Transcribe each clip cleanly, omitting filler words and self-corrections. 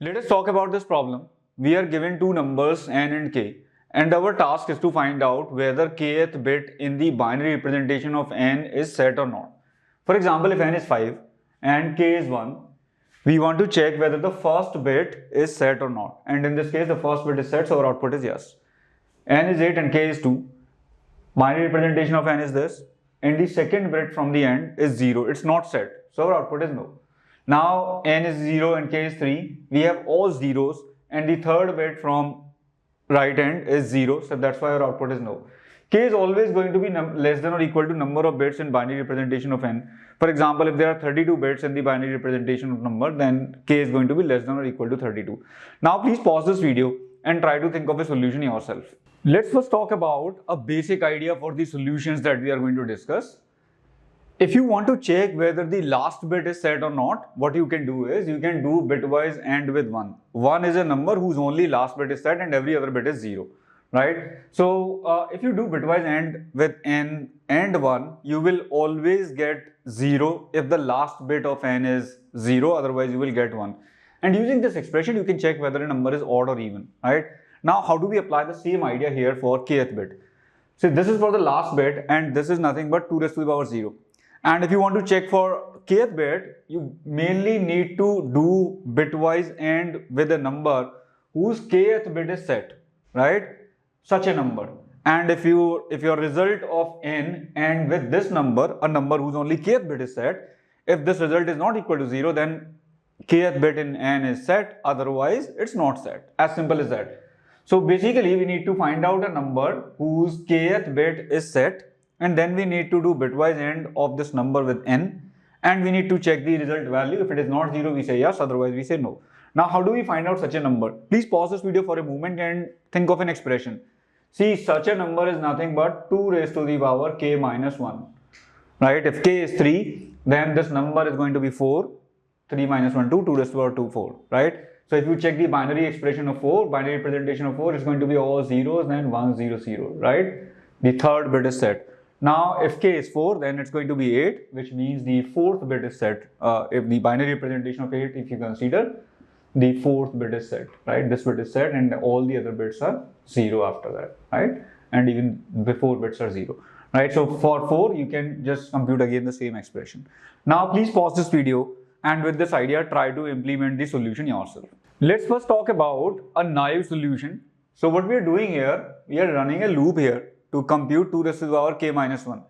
Let us talk about this problem. We are given two numbers n and k, and our task is to find out whether kth bit in the binary representation of n is set or not. For example, if n is 5 and k is 1, we want to check whether the first bit is set or not. And in this case, the first bit is set, so our output is yes. N is 8 and k is 2. Binary representation of n is this, and the second bit from the end is 0. It's not set, so our output is no. Now n is 0 and k is 3. We have all zeros, and the third bit from right end is 0, so that's why our output is no. K is always going to be less than or equal to number of bits in binary representation of n. For example, if there are 32 bits in the binary representation of number, then k is going to be less than or equal to 32. Now please pause this video and try to think of a solution yourself. Let's first talk about a basic idea for the solutions that we are going to discuss. If you want to check whether the last bit is set or not, what you can do is you can do bitwise AND with 1. 1 is a number whose only last bit is set and every other bit is 0, right? So if you do bitwise AND with n and 1, you will always get 0 if the last bit of n is 0, otherwise you will get 1. And using this expression, you can check whether a number is odd or even, right? Now, how do we apply the same idea here for kth bit? So this is for the last bit and this is nothing but 2 raised to the power 0. And if you want to check for kth bit, you mainly need to do bitwise AND with a number whose kth bit is set, right? Such a number. And if your result of n and with this number, a number whose only kth bit is set, if this result is not equal to 0, then kth bit in n is set, otherwise it's not set. As simple as that. So basically we need to find out a number whose kth bit is set, and then we need to do bitwise AND of this number with n, and we need to check the result value. If it is not 0, we say yes, otherwise we say no. Now how do we find out such a number? Please pause this video for a moment and think of an expression. See, such a number is nothing but 2 raised to the power k minus 1, right? If k is 3, then this number is going to be 4. 3 minus 1, 2, 2 raised to the power 2, 4, right? So if you check the binary expression of 4, binary representation of 4 is going to be all zeros and 1, 0, 0, right? The third bit is set. Now if k is 4, then it's going to be 8, which means the fourth bit is set. If the binary representation of 8, if you consider, the fourth bit is set, right? This bit is set and all the other bits are 0 after that, right? And even before bits are 0, right? So for 4, you can just compute again the same expression. Now please pause this video and with this idea, try to implement the solution yourself. Let's first talk about a naive solution. So what we are doing here, we are running a loop here to compute 2 raised to the power k minus 1.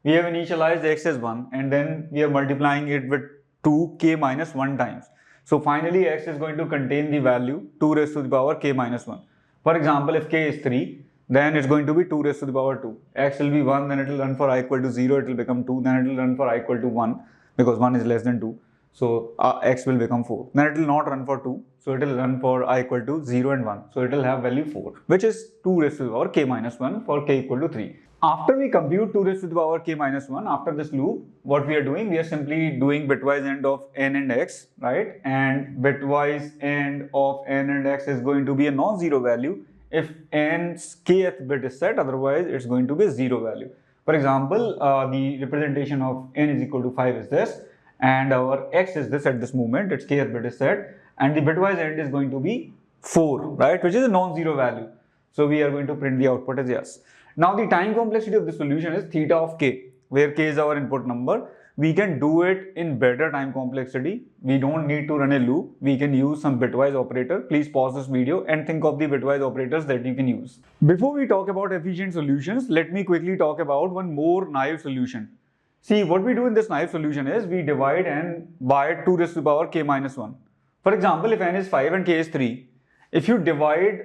We have initialized x as 1 and then we are multiplying it with 2k minus 1 times. So finally x is going to contain the value 2 raised to the power k minus 1. For example, if k is 3, then it's going to be 2 raised to the power 2. X will be 1, then it will run for I equal to 0, it will become 2, then it will run for I equal to 1 because 1 is less than 2. So x will become 4. Then it will not run for 2. So it will run for I equal to 0 and 1. So it will have value 4, which is 2 raised to the power k minus 1 for k equal to 3. After we compute 2 raised to the power k minus 1, after this loop, what we are doing, we are simply doing bitwise AND of n and x, right? And bitwise AND of n and x is going to be a non-zero value if n's kth bit is set, otherwise it's going to be a 0 value. For example, the representation of n is equal to 5 is this, and our x is this at this moment, its kth bit is set, and the bitwise AND is going to be 4, right, which is a non-zero value. So we are going to print the output as yes. Now the time complexity of the solution is theta of k, where k is our input number. We can do it in better time complexity. We don't need to run a loop. We can use some bitwise operator. Please pause this video and think of the bitwise operators that you can use. Before we talk about efficient solutions, let me quickly talk about one more naive solution. See, what we do in this naive solution is we divide n by 2 raised to the power k minus 1. For example, if n is 5 and k is 3, if you divide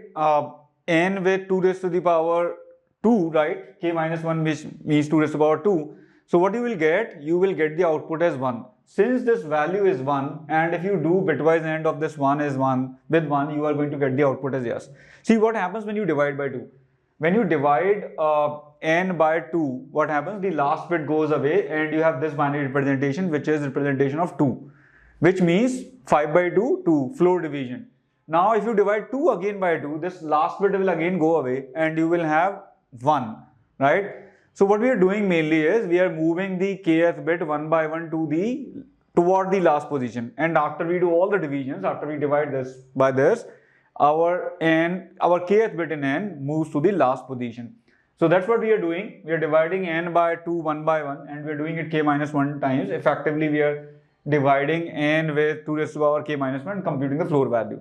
n with 2 raised to the power 2, right, k minus 1, which means 2 raised to the power 2. So what you will get the output as 1. Since this value is 1, and if you do bitwise AND of this 1 is 1 with 1, you are going to get the output as yes. See what happens when you divide by 2. When you divide n by 2, what happens? The last bit goes away and you have this binary representation, which is representation of 2, which means 5 by 2, 2, floor division. Now if you divide 2 again by 2, this last bit will again go away and you will have 1, right? So what we are doing mainly is we are moving the kth bit one by one to the toward the last position, and after we do all the divisions, after we divide this by this, our kth bit in n moves to the last position. So that's what we are doing. We are dividing n by 2 one by one, and we are doing it k minus 1 times. Effectively, we are dividing n with 2 raised to the power k minus 1 and computing the floor value.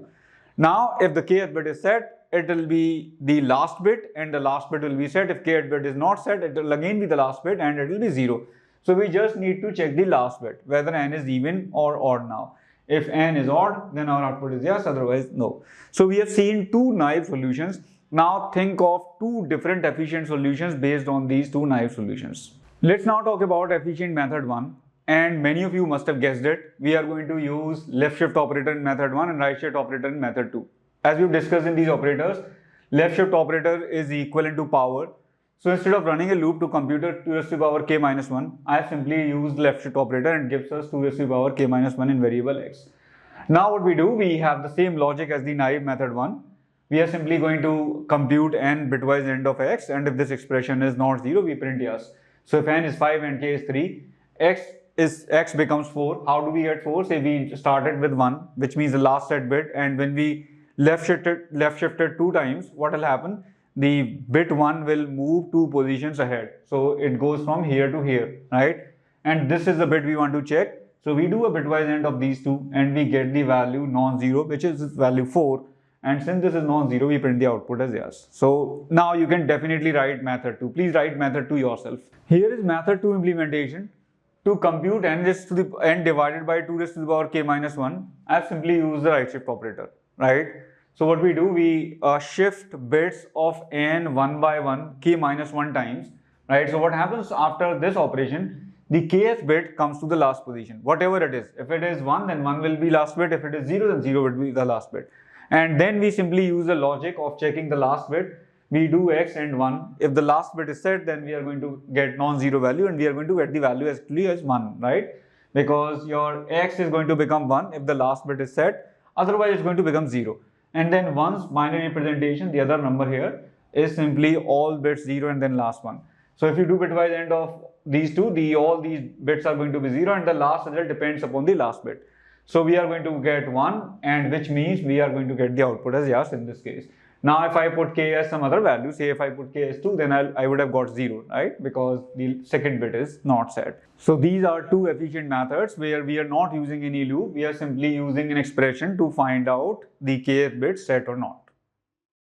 Now, if the kth bit is set, it will be the last bit, and the last bit will be set. If kth bit is not set, it will again be the last bit, and it will be 0. So we just need to check the last bit, whether n is even or odd now. If n is odd, then our output is yes, otherwise no. So we have seen two naive solutions. Now think of two different efficient solutions based on these two naive solutions. Let's now talk about efficient method 1. And many of you must have guessed it. We are going to use left shift operator in method 1 and right shift operator in method 2. As we've discussed in these operators, left shift operator is equivalent to power. So instead of running a loop to compute 2 raised to the power k minus 1, I have simply used left shift operator and gives us 2 raised to the power k minus 1 in variable x. Now what we do, we have the same logic as the naive method 1. We are simply going to compute n bitwise end of x, and if this expression is not 0, we print yes. So if n is 5 and k is 3, x becomes 4. How do we get 4? Say we started with 1, which means the last set bit, and when we left shifted 2 times, what will happen? The bit 1 will move 2 positions ahead. So it goes from here to here, right? And this is the bit we want to check. So we do a bitwise AND of these two, and we get the value non-zero, which is value 4. And since this is non-zero, we print the output as yes. So now you can definitely write method 2. Please write method 2 yourself. Here is method 2 implementation. To compute n raised to the n divided by 2 raised to the power k minus 1, I have simply used the right shift operator, right? So what we do, we shift bits of n one by one, k minus 1 times, right? So what happens after this operation, the kth bit comes to the last position, whatever it is. If it is 1, then 1 will be last bit. If it is 0, then 0 will be the last bit. And then we simply use the logic of checking the last bit. We do x and 1. If the last bit is set, then we are going to get non-zero value, and we are going to get the value as clear as 1, right? Because your x is going to become 1 if the last bit is set, otherwise it's going to become 0. And then once binary representation, the other number here is simply all bits 0 and then last one. So if you do bitwise AND of these two, all these bits are going to be 0, and the last result depends upon the last bit. So we are going to get 1, and which means we are going to get the output as yes in this case. Now if I put k as some other value, say if I put k as 2, then I would have got 0, right? Because the second bit is not set. So these are two efficient methods where we are not using any loop. We are simply using an expression to find out the kth bit set or not.